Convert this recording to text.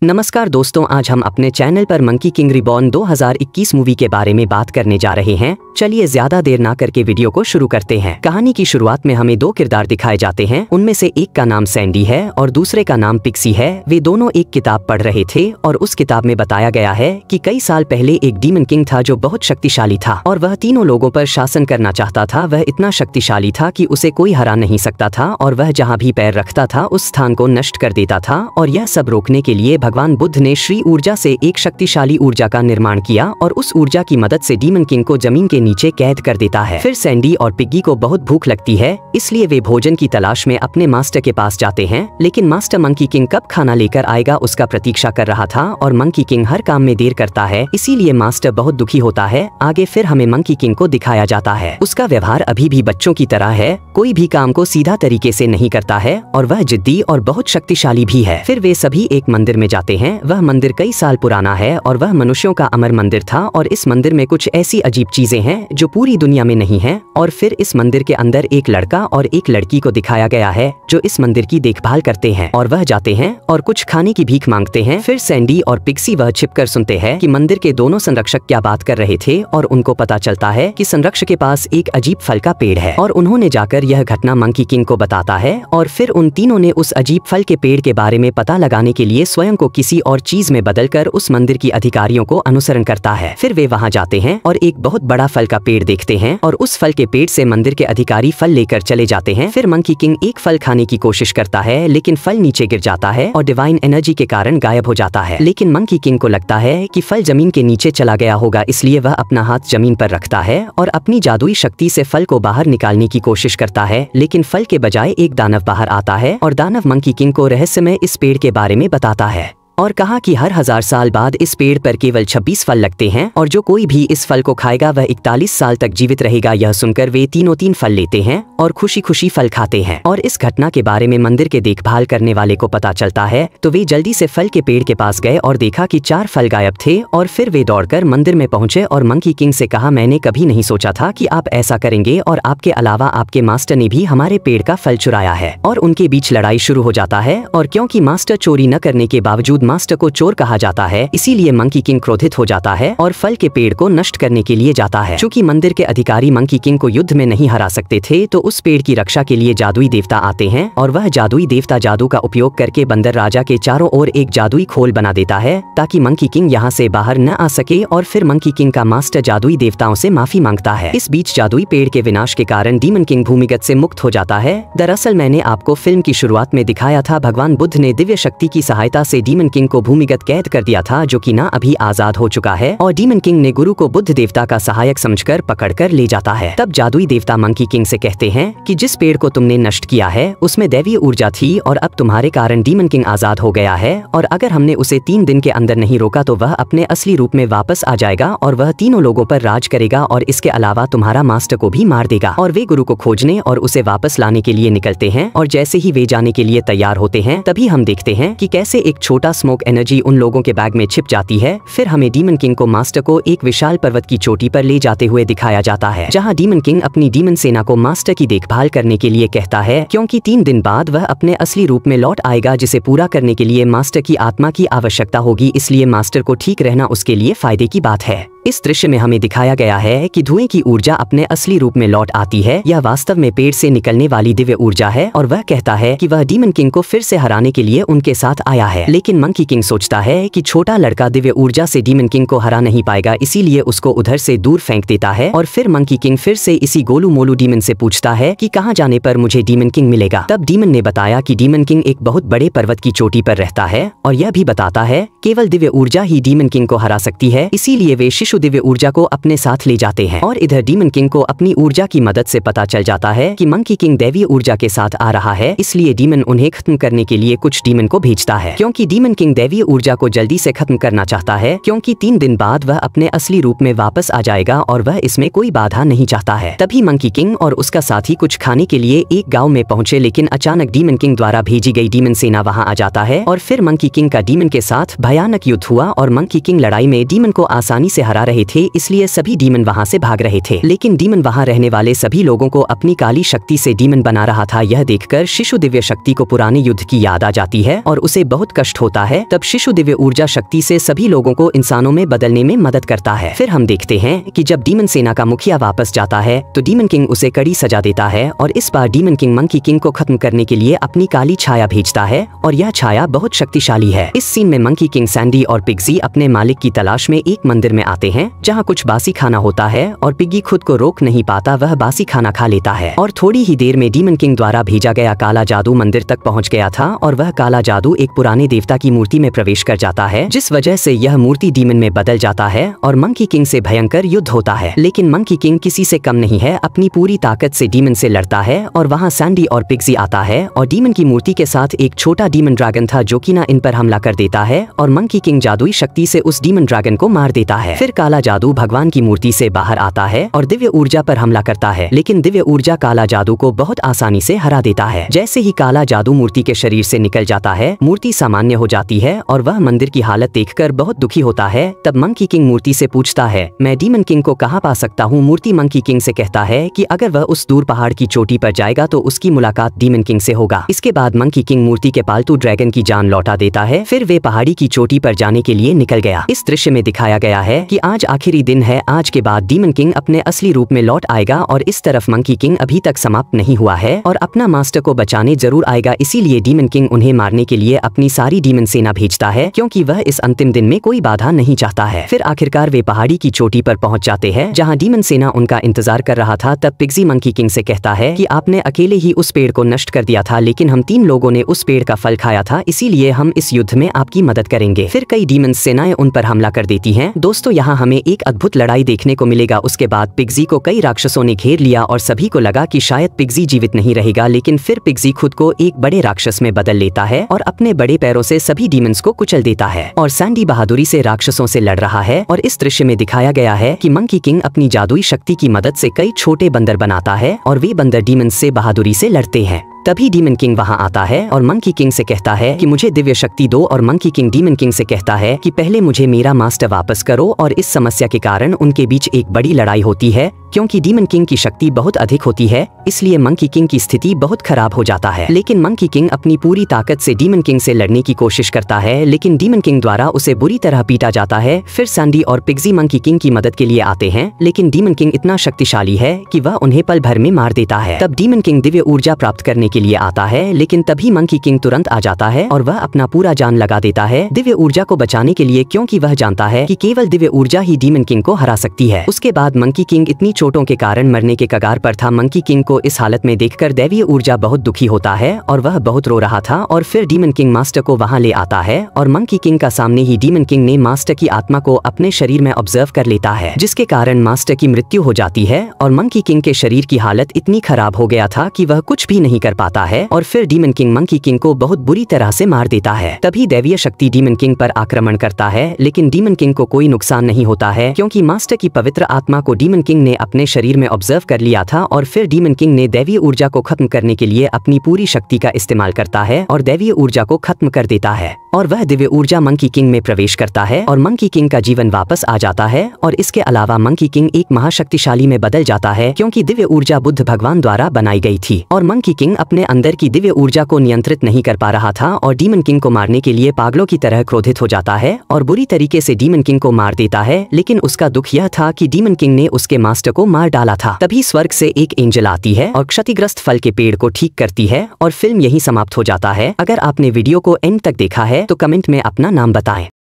नमस्कार दोस्तों, आज हम अपने चैनल पर मंकी किंग रिबॉर्न 2021 मूवी के बारे में बात करने जा रहे हैं। चलिए ज्यादा देर ना करके वीडियो को शुरू करते हैं। कहानी की शुरुआत में हमें दो किरदार दिखाए जाते हैं। उनमें से एक का नाम सैंडी है और दूसरे का नाम पिक्सी है। वे दोनों एक किताब पढ़ रहे थे और उस किताब में बताया गया है कि कई साल पहले एक डीमन किंग था जो बहुत शक्तिशाली था और वह तीनों लोगों पर शासन करना चाहता था। वह इतना शक्तिशाली था कि उसे कोई हरा नहीं सकता था और वह जहाँ भी पैर रखता था उस स्थान को नष्ट कर देता था। और यह सब रोकने के लिए भगवान बुद्ध ने श्री ऊर्जा से एक शक्तिशाली ऊर्जा का निर्माण किया और उस ऊर्जा की मदद से डीमन किंग को जमीन के नीचे कैद कर देता है। फिर सैंडी और पिग्गी को बहुत भूख लगती है, इसलिए वे भोजन की तलाश में अपने मास्टर के पास जाते हैं। लेकिन मास्टर मंकी किंग कब खाना लेकर आएगा उसका प्रतीक्षा कर रहा था और मंकी किंग हर काम में देर करता है, इसीलिए मास्टर बहुत दुखी होता है। आगे फिर हमें मंकी किंग को दिखाया जाता है। उसका व्यवहार अभी भी बच्चों की तरह है, कोई भी काम को सीधा तरीके से नहीं करता है और वह जिद्दी और बहुत शक्तिशाली भी है। फिर वे सभी एक मंदिर में जाते हैं। वह मंदिर कई साल पुराना है और वह मनुष्यों का अमर मंदिर था और इस मंदिर में कुछ ऐसी अजीब चीजें हैं जो पूरी दुनिया में नहीं है। और फिर इस मंदिर के अंदर एक लड़का और एक लड़की को दिखाया गया है जो इस मंदिर की देखभाल करते हैं और वह जाते हैं और कुछ खाने की भीख मांगते हैं। फिर सैंडी और पिक्सी वह छिपकर सुनते हैं कि मंदिर के दोनों संरक्षक क्या बात कर रहे थे और उनको पता चलता है कि संरक्षक के पास एक अजीब फल का पेड़ है और उन्होंने जाकर यह घटना मंकी किंग को बताता है। और फिर उन तीनों ने उस अजीब फल के पेड़ के बारे में पता लगाने के लिए स्वयं को किसी और चीज में बदलकर उस मंदिर की अधिकारियों को अनुसरण करता है। फिर वे वहां जाते हैं और एक बहुत बड़ा फल का पेड़ देखते हैं और उस फल के पेड़ से मंदिर के अधिकारी फल लेकर चले जाते हैं। फिर मंकी किंग एक फल खाने की कोशिश करता है लेकिन फल नीचे गिर जाता है और डिवाइन एनर्जी के कारण गायब हो जाता है। लेकिन मंकी किंग को लगता है कि फल जमीन के नीचे चला गया होगा, इसलिए वह अपना हाथ जमीन पर रखता है और अपनी जादुई शक्ति से फल को बाहर निकालने की कोशिश करता है। लेकिन फल के बजाय एक दानव बाहर आता है और दानव मंकी किंग को रहस्यमय इस पेड़ के बारे में बताता है और कहा कि हर 1000 साल बाद इस पेड़ पर केवल 26 फल लगते हैं और जो कोई भी इस फल को खाएगा वह 41 साल तक जीवित रहेगा। यह सुनकर वे तीनों 3 फल लेते हैं और खुशी खुशी फल खाते हैं। और इस घटना के बारे में मंदिर के देखभाल करने वाले को पता चलता है तो वे जल्दी से फल के पेड़ के पास गए और देखा कि 4 फल गायब थे। और फिर वे दौड़कर मंदिर में पहुंचे और मंकी किंग से कहा, मैंने कभी नहीं सोचा था कि आप ऐसा करेंगे और आपके अलावा आपके मास्टर ने भी हमारे पेड़ का फल चुराया है। और उनके बीच लड़ाई शुरू हो जाता है और क्योंकि मास्टर चोरी न करने के बावजूद मास्टर को चोर कहा जाता है, इसीलिए मंकी किंग क्रोधित हो जाता है और फल के पेड़ को नष्ट करने के लिए जाता है। चूंकि मंदिर के अधिकारी मंकी किंग को युद्ध में नहीं हरा सकते थे तो उस पेड़ की रक्षा के लिए जादुई देवता आते हैं और वह जादुई देवता जादू का उपयोग करके बंदर राजा के चारों ओर एक जादुई खोल बना देता है ताकि मंकी किंग यहाँ से बाहर न आ सके। और फिर मंकी किंग का मास्टर जादुई देवताओं से माफी मांगता है। इस बीच जादुई पेड़ के विनाश के कारण डीमन किंग भूमिगत से मुक्त हो जाता है। दरअसल मैंने आपको फिल्म की शुरुआत में दिखाया था, भगवान बुद्ध ने दिव्य शक्ति की सहायता से डीमन किंग को भूमिगत कैद कर दिया था जो कि ना अभी आजाद हो चुका है और डीमन किंग ने गुरु को बुद्ध देवता का सहायक समझकर पकड़कर ले जाता है। तब जादुई देवता मंकी किंग से कहते हैं कि जिस पेड़ को तुमने नष्ट किया है उसमें दैवीय ऊर्जा थी और अब तुम्हारे कारण डीमन किंग आजाद हो गया है और अगर हमने उसे 3 दिन के अंदर नहीं रोका तो वह अपने असली रूप में वापस आ जाएगा और वह तीनों लोगों पर राज करेगा और इसके अलावा तुम्हारा मास्टर को भी मार देगा। और वे गुरु को खोजने और उसे वापस लाने के लिए निकलते हैं और जैसे ही वे जाने के लिए तैयार होते हैं तभी हम देखते हैं कि कैसे एक छोटा स्मोक एनर्जी उन लोगों के बैग में छिप जाती है। फिर हमें डीमन किंग को मास्टर को एक विशाल पर्वत की चोटी पर ले जाते हुए दिखाया जाता है जहां डीमन किंग अपनी डीमन सेना को मास्टर की देखभाल करने के लिए कहता है क्योंकि 3 दिन बाद वह अपने असली रूप में लौट आएगा जिसे पूरा करने के लिए मास्टर की आत्मा की आवश्यकता होगी, इसलिए मास्टर को ठीक रहना उसके लिए फायदे की बात है। इस दृश्य में हमें दिखाया गया है कि धुएं की ऊर्जा अपने असली रूप में लौट आती है। यह वास्तव में पेड़ से निकलने वाली दिव्य ऊर्जा है और वह कहता है कि वह डीमन किंग को फिर से हराने के लिए उनके साथ आया है। लेकिन मंकी किंग सोचता है कि छोटा लड़का दिव्य ऊर्जा से डीमन किंग को हरा नहीं पाएगा, इसीलिए उसको उधर से दूर फेंक देता है। और फिर मंकी किंग फिर से इसी गोलू मोलू डीमन से पूछता है कि कहाँ जाने पर मुझे डीमन किंग मिलेगा। तब डीमन ने बताया कि डीमन किंग एक बहुत बड़े पर्वत की चोटी पर रहता है और यह भी बताता है केवल दिव्य ऊर्जा ही डीमन किंग को हरा सकती है, इसीलिए वे शिशु दिव्य ऊर्जा को अपने साथ ले जाते हैं। और इधर डीमन किंग को अपनी ऊर्जा की मदद से पता चल जाता है कि मंकी किंग दैवीय ऊर्जा के साथ आ रहा है, इसलिए डीमन उन्हें खत्म करने के लिए कुछ डीमन को भेजता है क्योंकि डीमन किंग दैवीय ऊर्जा को जल्दी से खत्म करना चाहता है क्योंकि 3 दिन बाद वह अपने असली रूप में वापस आ जाएगा और वह इसमें कोई बाधा नहीं चाहता है। तभी मंकी किंग और उसका साथी कुछ खाने के लिए एक गाँव में पहुंचे, लेकिन अचानक डीमन किंग द्वारा भेजी गई डीमन सेना वहां आ जाता है और फिर मंकी किंग का डीमन के साथ भयानक युद्ध हुआ और मंकी किंग लड़ाई में डीमन को आसानी से हरा डरा रहे थे, इसलिए सभी डीमन वहां से भाग रहे थे। लेकिन डीमन वहां रहने वाले सभी लोगों को अपनी काली शक्ति से डीमन बना रहा था। यह देखकर शिशु दिव्य शक्ति को पुराने युद्ध की याद आ जाती है और उसे बहुत कष्ट होता है। तब शिशु दिव्य ऊर्जा शक्ति से सभी लोगों को इंसानों में बदलने में मदद करता है। फिर हम देखते हैं कि जब डीमन सेना का मुखिया वापस जाता है तो डीमन किंग उसे कड़ी सजा देता है और इस बार डीमन किंग मंकी किंग को खत्म करने के लिए अपनी काली छाया भेजता है और यह छाया बहुत शक्तिशाली है। इस सीन में मंकी किंग, सैंडी और पिग्जी अपने मालिक की तलाश में एक मंदिर में आते हैं जहाँ कुछ बासी खाना होता है और पिग्गी खुद को रोक नहीं पाता, वह बासी खाना खा लेता है और थोड़ी ही देर में डीमन किंग द्वारा भेजा गया काला जादू मंदिर तक पहुँच गया था और वह काला जादू एक पुराने देवता की मूर्ति में प्रवेश कर जाता है, जिस वजह से यह मूर्ति डीमन में बदल जाता है और मंकी किंग से भयंकर युद्ध होता है। लेकिन मंकी किंग किसी से कम नहीं है, अपनी पूरी ताकत से डीमन से लड़ता है और वहाँ सैंडी और पिग्जी आता है और डीमन की मूर्ति के साथ एक छोटा डीमन ड्रैगन था जो कि इन पर हमला कर देता है और मंकी किंग जादुई शक्ति से उस डीमन ड्रैगन को मार देता है। फिर काला जादू भगवान की मूर्ति से बाहर आता है और दिव्य ऊर्जा पर हमला करता है, लेकिन दिव्य ऊर्जा काला जादू को बहुत आसानी से हरा देता है। जैसे ही काला जादू मूर्ति के शरीर से निकल जाता है, मूर्ति सामान्य हो जाती है और वह मंदिर की हालत देखकर बहुत दुखी होता है। तब मंकी किंग मूर्ति से पूछता है, मैं डीमन किंग को कहाँ पा सकता हूँ? मूर्ति मंकी किंग से कहता है कि अगर वह उस दूर पहाड़ की चोटी पर जाएगा तो उसकी मुलाकात डीमन किंग से होगा। इसके बाद मंकी किंग मूर्ति के पालतू ड्रैगन की जान लौटा देता है। फिर वे पहाड़ी की चोटी पर जाने के लिए निकल गया। इस दृश्य में दिखाया गया है कि आज आखिरी दिन है, आज के बाद डीमन किंग अपने असली रूप में लौट आएगा और इस तरफ मंकी किंग अभी तक समाप्त नहीं हुआ है और अपना मास्टर को बचाने जरूर आएगा, इसीलिए डीमन किंग उन्हें मारने के लिए अपनी सारी डीमन सेना भेजता है क्योंकि वह इस अंतिम दिन में कोई बाधा नहीं चाहता है। फिर आखिरकार वे पहाड़ी की चोटी पर पहुंच जाते हैं जहां डीमन सेना उनका इंतजार कर रहा था। तब पिग्जी मंकी किंग से कहता है कि आपने अकेले ही उस पेड़ को नष्ट कर दिया था, लेकिन हम 3 लोगों ने उस पेड़ का फल खाया था, इसीलिए हम इस युद्ध में आपकी मदद करेंगे। फिर कई डीमन सेनाएं उन पर हमला कर देती हैं। दोस्तों, यहाँ हमें एक अद्भुत लड़ाई देखने को मिलेगा। उसके बाद पिग्जी को कई राक्षसों ने घेर लिया और सभी को लगा कि शायद पिग्जी जीवित नहीं रहेगा, लेकिन फिर पिग्जी खुद को एक बड़े राक्षस में बदल लेता है और अपने बड़े पैरों से सभी डीमंस को कुचल देता है और सैंडी बहादुरी से राक्षसों से लड़ रहा है। और इस दृश्य में दिखाया गया है कि मंकी किंग अपनी जादुई शक्ति की मदद से कई छोटे बंदर बनाता है और वे बंदर डीमंस से बहादुरी से लड़ते हैं। तभी डीमन किंग वहां आता है और मंकी किंग से कहता है कि मुझे दिव्य शक्ति दो और मंकी किंग डीमन किंग से कहता है कि पहले मुझे मेरा मास्टर वापस करो और इस समस्या के कारण उनके बीच एक बड़ी लड़ाई होती है। क्योंकि डीमन किंग की शक्ति बहुत अधिक होती है, इसलिए मंकी किंग की स्थिति बहुत खराब हो जाता है। लेकिन मंकी किंग अपनी पूरी ताकत से डीमन किंग से लड़ने की कोशिश करता है, लेकिन डीमन किंग द्वारा उसे बुरी तरह पीटा जाता है। फिर सैंडी और पिग्जी मंकी किंग की मदद के लिए आते हैं, लेकिन डीमन किंग इतना शक्तिशाली है कि वह उन्हें पल भर में मार देता है। तब डीमन किंग दिव्य ऊर्जा प्राप्त करने के लिए आता है, लेकिन तभी मंकी किंग तुरंत आ जाता है और वह अपना पूरा जान लगा देता है दिव्य ऊर्जा को बचाने के लिए, क्योंकि वह जानता है कि केवल दिव्य ऊर्जा ही डीमन किंग को हरा सकती है। उसके बाद मंकी किंग इतनी चोटों के कारण मरने के कगार पर था। मंकी किंग को इस हालत में देखकर दैवीय ऊर्जा बहुत दुखी होता है और वह बहुत रो रहा था। और फिर डीमन किंग मास्टर को वहां ले आता है और मंकी किंग का सामने ही डीमन किंग ने मास्टर की आत्मा को अपने शरीर में ऑब्जर्व कर लेता है, जिसके कारण मास्टर की मृत्यु हो जाती है और मंकी किंग के शरीर की हालत इतनी खराब हो गया था कि वह कुछ भी नहीं कर पाता है। और फिर डीमन किंग मंकी किंग को बहुत बुरी तरह से मार देता है। तभी दैवीय शक्ति डीमन किंग पर आक्रमण करता है, लेकिन डीमन किंग को कोई नुकसान नहीं होता है, क्योंकि मास्टर की पवित्र आत्मा को डीमन किंग ने अपने शरीर में ऑब्जर्व कर लिया था। और फिर डीमन किंग ने दैवीय ऊर्जा को खत्म करने के लिए अपनी पूरी शक्ति का इस्तेमाल करता है और दैवीय ऊर्जा को खत्म कर देता है और वह दिव्य ऊर्जा मंकी किंग में प्रवेश करता है और मंकी किंग का जीवन वापस आ जाता है। और इसके अलावा मंकी किंग एक महाशक्तिशाली में बदल जाता है, क्योंकि दिव्य ऊर्जा बुद्ध भगवान द्वारा बनाई गई थी और मंकी किंग अपने अंदर की दिव्य ऊर्जा को नियंत्रित नहीं कर पा रहा था और डीमन किंग को मारने के लिए पागलों की तरह क्रोधित हो जाता है और बुरी तरीके से डीमन किंग को मार देता है। लेकिन उसका दुख यह था कि डीमन किंग ने उसके मास्टर को मार डाला था। तभी स्वर्ग से एक एंजल आती है और क्षतिग्रस्त फल के पेड़ को ठीक करती है और फिल्म यही समाप्त हो जाता है। अगर आपने वीडियो को एंड तक देखा है तो कमेंट में अपना नाम बताएं।